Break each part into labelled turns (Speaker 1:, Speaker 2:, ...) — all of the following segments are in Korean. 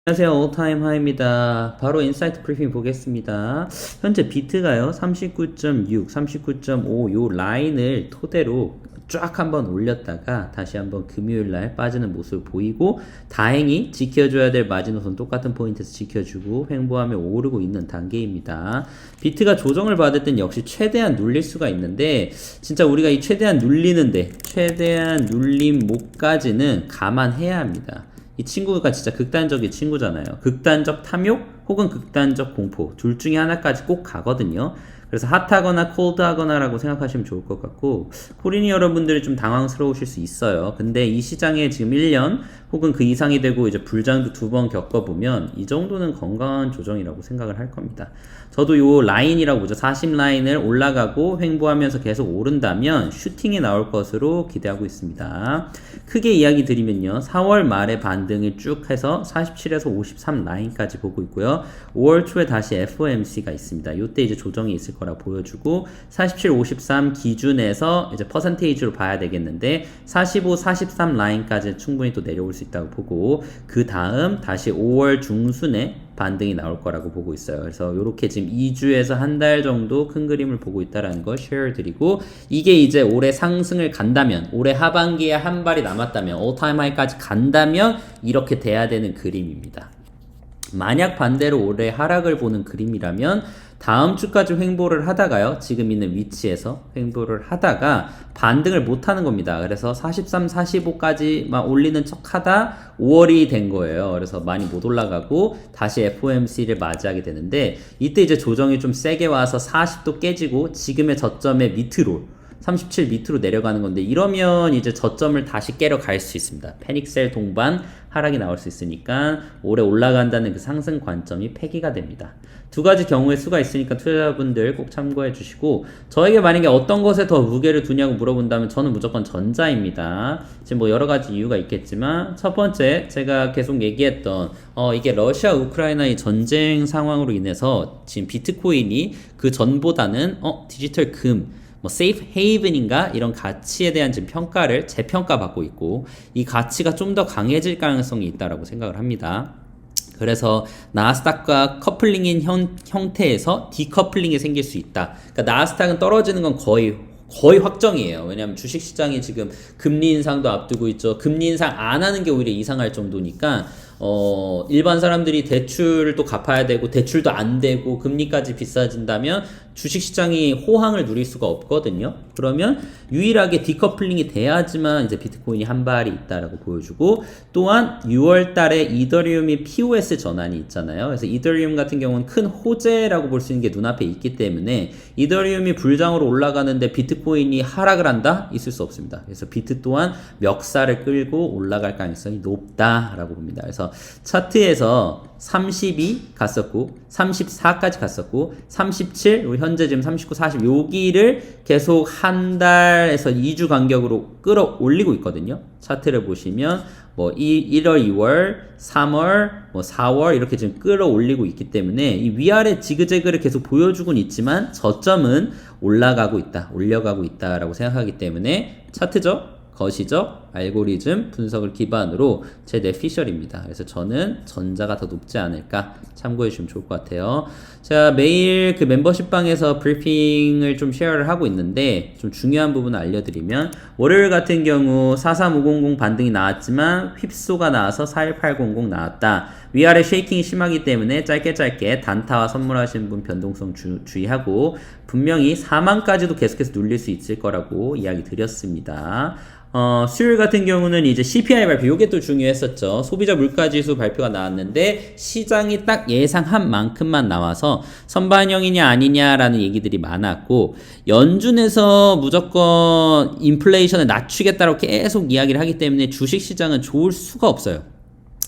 Speaker 1: 안녕하세요. 올타임 하이입니다. 바로 인사이트 브리핑 보겠습니다. 현재 비트가요. 39.6, 39.5 요 라인을 토대로 쫙 한번 올렸다가 다시 한번 금요일날 빠지는 모습을 보이고, 다행히 지켜줘야 될 마지노선 똑같은 포인트에서 지켜주고 횡보하며 오르고 있는 단계입니다. 비트가 조정을 받을 땐 역시 최대한 눌릴 수가 있는데, 진짜 우리가 이 최대한 눌리는데 최대한 눌림 목까지는 감안해야 합니다. 이 친구가 진짜 극단적인 친구잖아요. 극단적 탐욕 혹은 극단적 공포 둘 중에 하나까지 꼭 가거든요. 그래서 핫하거나 콜드하거나 라고 생각하시면 좋을 것 같고, 코리니 여러분들이 좀 당황스러우실 수 있어요. 근데 이 시장에 지금 1년 혹은 그 이상이 되고 이제 불장도 2번 겪어보면 이 정도는 건강한 조정이라고 생각을 할 겁니다. 저도 요 라인이라고 보죠. 40 라인을 올라가고 횡보하면서 계속 오른다면 슈팅이 나올 것으로 기대하고 있습니다. 크게 이야기 드리면요, 4월 말에 반등을 쭉 해서 47에서 53 라인까지 보고 있고요. 5월 초에 다시 FOMC가 있습니다. 이때 이제 조정이 있을 거라 보여주고, 47, 53 기준에서 이제 퍼센테이지로 봐야 되겠는데 45, 43 라인까지 충분히 또 내려올 수 있다고 보고, 그 다음 다시 5월 중순에 반등이 나올 거라고 보고 있어요. 그래서 이렇게 지금 2주에서 한 달 정도 큰 그림을 보고 있다라는 걸 쉐어 드리고, 이게 이제 올해 상승을 간다면, 올해 하반기에 한 발이 남았다면, 올타임 하이까지 간다면 이렇게 돼야 되는 그림입니다. 만약 반대로 올해 하락을 보는 그림이라면 다음 주까지 횡보를 하다가요, 지금 있는 위치에서 횡보를 하다가 반등을 못 하는 겁니다. 그래서 43, 45까지 막 올리는 척 하다 5월이 된 거예요. 그래서 많이 못 올라가고 다시 FOMC를 맞이하게 되는데, 이때 이제 조정이 좀 세게 와서 40도 깨지고 지금의 저점의 밑으로 37 밑으로 내려가는 건데, 이러면 이제 저점을 다시 깨러 갈 수 있습니다. 패닉셀 동반 하락이 나올 수 있으니까 올해 올라간다는 그 상승 관점이 폐기가 됩니다. 두 가지 경우의 수가 있으니까 투자자분들 꼭 참고해 주시고, 저에게 만약에 어떤 것에 더 무게를 두냐고 물어본다면 저는 무조건 전자입니다. 지금 뭐 여러 가지 이유가 있겠지만, 첫 번째 제가 계속 얘기했던 이게 러시아 우크라이나의 전쟁 상황으로 인해서 지금 비트코인이 그 전보다는 디지털 금 뭐 세이프 헤이븐인가 이런 가치에 대한 지금 평가를 재평가 받고 있고, 이 가치가 좀 더 강해질 가능성이 있다라고 생각을 합니다. 그래서 나스닥과 커플링인 형태에서 디커플링이 생길 수 있다. 그러니까 나스닥은 떨어지는 건 거의 확정이에요. 왜냐하면 주식시장이 지금 금리 인상도 앞두고 있죠. 금리 인상 안 하는 게 오히려 이상할 정도니까 일반 사람들이 대출을 또 갚아야 되고 대출도 안 되고 금리까지 비싸진다면 주식시장이 호황을 누릴 수가 없거든요. 그러면 유일하게 디커플링이 돼야지만 이제 비트코인이 한 발이 있다라고 보여주고, 또한 6월 달에 이더리움이 POS 전환이 있잖아요. 그래서 이더리움 같은 경우는 큰 호재라고 볼 수 있는 게 눈앞에 있기 때문에 이더리움이 불장으로 올라가는데 비트코인이 하락을 한다? 있을 수 없습니다. 그래서 비트 또한 멱살을 끌고 올라갈 가능성이 높다라고 봅니다. 그래서 차트에서 32 갔었고 34까지 갔었고 37, 현재 지금 39, 40 여기를 계속 한 달에서 2주 간격으로 끌어올리고 있거든요. 차트를 보시면 뭐 1월, 2월, 3월, 뭐 4월 이렇게 지금 끌어올리고 있기 때문에 이 위아래 지그재그를 계속 보여주곤 있지만 저점은 올라가고 있다, 올려가고 있다라고 생각하기 때문에 차트죠, 거시적 알고리즘 분석을 기반으로 제 뇌피셜입니다. 그래서 저는 전자가 더 높지 않을까 참고해 주시면 좋을 것 같아요. 제가 매일 그 멤버십 방에서 브리핑을 좀 쉐어를 하고 있는데, 좀 중요한 부분을 알려드리면, 월요일 같은 경우 43500 반등이 나왔지만 휩소가 나와서 41800 나왔다. 위아래 쉐이킹이 심하기 때문에 짧게 단타와 선물하시는 분 변동성 주의하고, 분명히 4만까지도 계속해서 눌릴 수 있을 거라고 이야기 드렸습니다. 수요일 같은 경우는 이제 CPI 발표, 요게 또 중요했었죠. 소비자 물가지수 발표가 나왔는데 시장이 딱 예상한 만큼만 나와서 선반영이냐 아니냐라는 얘기들이 많았고, 연준에서 무조건 인플레이션을 낮추겠다고 계속 이야기를 하기 때문에 주식시장은 좋을 수가 없어요.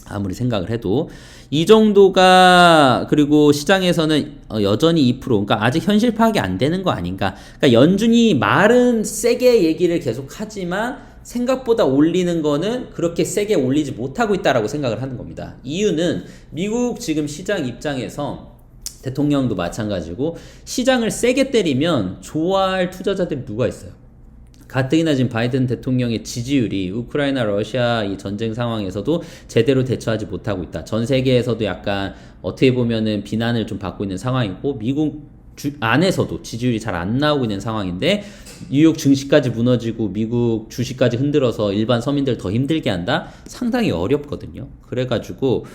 Speaker 1: 아무리 생각을 해도. 이 정도가, 그리고 시장에서는 여전히 2%, 그러니까 아직 현실 파악이 안 되는 거 아닌가. 그러니까 연준이 말은 세게 얘기를 계속 하지만 생각보다 올리는 거는 그렇게 세게 올리지 못하고 있다라고 생각을 하는 겁니다. 이유는 미국 지금 시장 입장에서 대통령도 마찬가지고, 시장을 세게 때리면 좋아할 투자자들이 누가 있어요? 가뜩이나 지금 바이든 대통령의 지지율이 우크라이나 러시아 이 전쟁 상황에서도 제대로 대처하지 못하고 있다. 전 세계에서도 약간 어떻게 보면은 비난을 좀 받고 있는 상황이고 미국 안에서도 지지율이 잘 안 나오고 있는 상황인데 뉴욕 증시까지 무너지고 미국 주식까지 흔들어서 일반 서민들 더 힘들게 한다? 상당히 어렵거든요. 그래가지고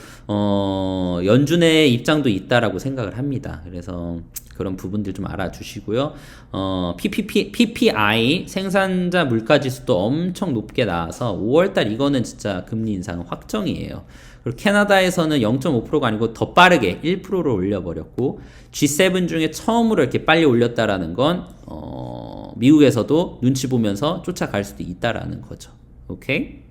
Speaker 1: 연준의 입장도 있다라고 생각을 합니다. 그래서 그런 부분들 좀 알아주시고요. PPI 생산자 물가지수도 엄청 높게 나와서 5월달 이거는 진짜 금리 인상 확정이에요. 그리고 캐나다에서는 0.5%가 아니고 더 빠르게 1%로 올려버렸고 G7 중에 처음으로 이렇게 빨리 올렸다라는 건 미국에서도 눈치 보면서 쫓아갈 수도 있다라는 거죠. 오케이?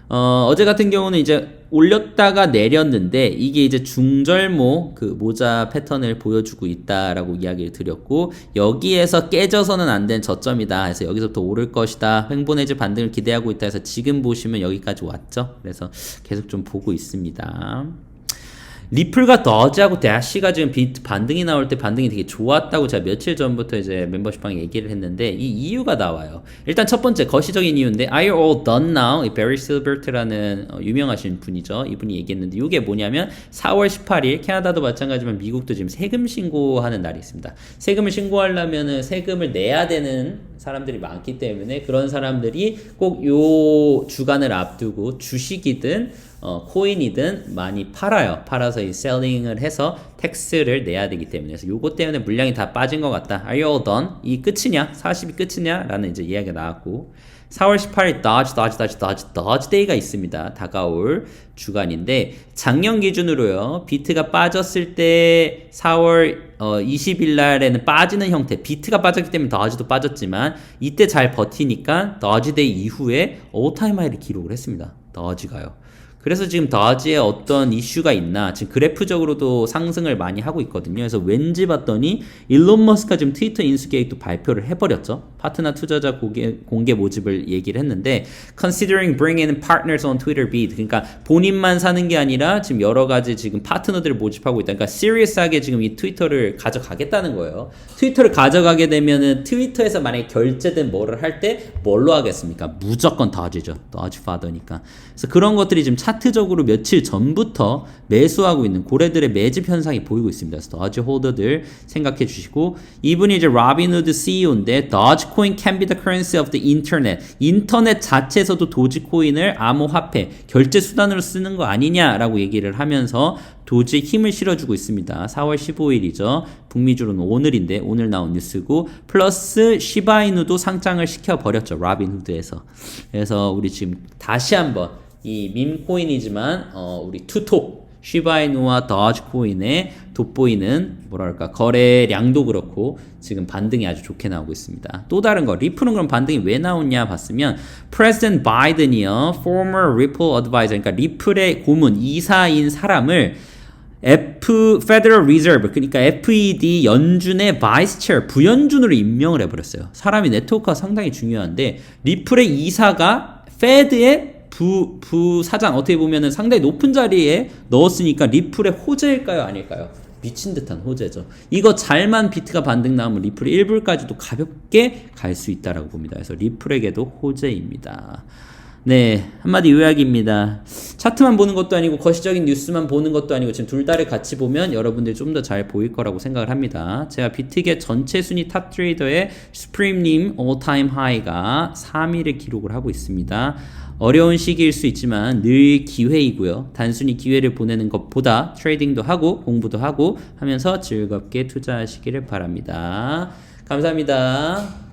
Speaker 1: 어제 같은 경우는 이제 올렸다가 내렸는데 이게 이제 중절모 그 모자 패턴을 보여주고 있다라고 이야기를 드렸고 여기에서 깨져서는 안 된 저점이다 해서 여기서부터 오를 것이다 횡보 내지 반등을 기대하고 있다 해서 지금 보시면 여기까지 왔죠. 그래서 계속 좀 보고 있습니다. 리플과 더지하고 대시가 지금 반등이 나올 때 반등이 되게 좋았다고 제가 며칠 전부터 이제 멤버십방에 얘기를 했는데 이 이유가 나와요. 일단 첫 번째 거시적인 이유인데 Are you all done now? 이 베리 실버트라는 유명하신 분이죠. 이분이 얘기했는데 이게 뭐냐면 4월 18일 캐나다도 마찬가지지만 미국도 지금 세금 신고하는 날이 있습니다. 세금을 신고하려면은 세금을 내야 되는 사람들이 많기 때문에 그런 사람들이 꼭 요 주간을 앞두고 주식이든 코인이든 많이 팔아요. 팔아서 이 셀링을 해서 텍스를 내야 되기 때문에 그래서 요거 때문에 물량이 다 빠진 것 같다. Are you all done? 이 끝이냐? 40이 끝이냐? 라는 이제 이야기가 나왔고 4월 18일 Dodge Day가 있습니다. 다가올 주간인데 작년 기준으로요. 비트가 빠졌을 때 4월 20일 날에는 빠지는 형태 비트가 빠졌기 때문에 Dodge도 빠졌지만 이때 잘 버티니까 Dodge Day 이후에 all-time high를 기록을 했습니다. Dodge가요. 그래서 지금 더지에 어떤 이슈가 있나 지금 그래프적으로도 상승을 많이 하고 있거든요. 그래서 왠지 봤더니 일론 머스크가 지금 트위터 인수 계획도 발표를 해버렸죠. 파트너 투자자 공개 모집을 얘기를 했는데 Considering bringing in partners on Twitter bid 그러니까 본인만 사는 게 아니라 지금 여러 가지 지금 파트너들을 모집하고 있다. 그러니까 시리어스하게 지금 이 트위터를 가져가겠다는 거예요. 트위터를 가져가게 되면은 트위터에서 만약에 결제된 뭐를 할 때 뭘로 하겠습니까? 무조건 더지죠. 더지 파더니까. 그래서 그런 것들이 지금 차트적으로 며칠 전부터 매수하고 있는 고래들의 매집 현상이 보이고 있습니다. 그래서 더지 홀더들 생각해 주시고 이분이 이제 로빈후드 CEO인데 Dogecoin can be the currency of the internet. 인터넷 자체에서도 도지코인을 암호화폐 결제 수단으로 쓰는 거 아니냐라고 얘기를 하면서 도지에 힘을 실어주고 있습니다. 4월 15일이죠. 북미주로는 오늘인데 오늘 나온 뉴스고 플러스 시바이누도 상장을 시켜버렸죠. 로빈후드에서. 그래서 우리 지금 다시 한번 이 밈코인이지만 우리 투톡 시바이누와 더지코인에 돋보이는 뭐랄까 거래량도 그렇고 지금 반등이 아주 좋게 나오고 있습니다. 또 다른 거 리플은 그럼 반등이 왜 나오냐 봤으면 프레지던트 바이든이요 former Ripple advisor 그러니까 리플의 고문 이사인 사람을 Federal Reserve 그러니까 FED 연준의 Vice Chair 부연준으로 임명을 해버렸어요. 사람이 네트워크가 상당히 중요한데 리플의 이사가 Fed의 부사장 어떻게 보면은 상당히 높은 자리에 넣었으니까 리플의 호재일까요? 아닐까요? 미친 듯한 호재죠. 이거 잘만 비트가 반등 나오면 리플의 1불까지도 가볍게 갈 수 있다라고 봅니다. 그래서 리플에게도 호재입니다. 네, 한마디 요약입니다. 차트만 보는 것도 아니고 거시적인 뉴스만 보는 것도 아니고 지금 둘 다를 같이 보면 여러분들이 좀 더 잘 보일 거라고 생각을 합니다. 제가 비트계 전체 순위 탑 트레이더의 스프림님 all-time high가 3위를 기록을 하고 있습니다. 어려운 시기일 수 있지만 늘 기회이고요. 단순히 기회를 보내는 것보다 트레이딩도 하고 공부도 하고 하면서 즐겁게 투자하시기를 바랍니다. 감사합니다.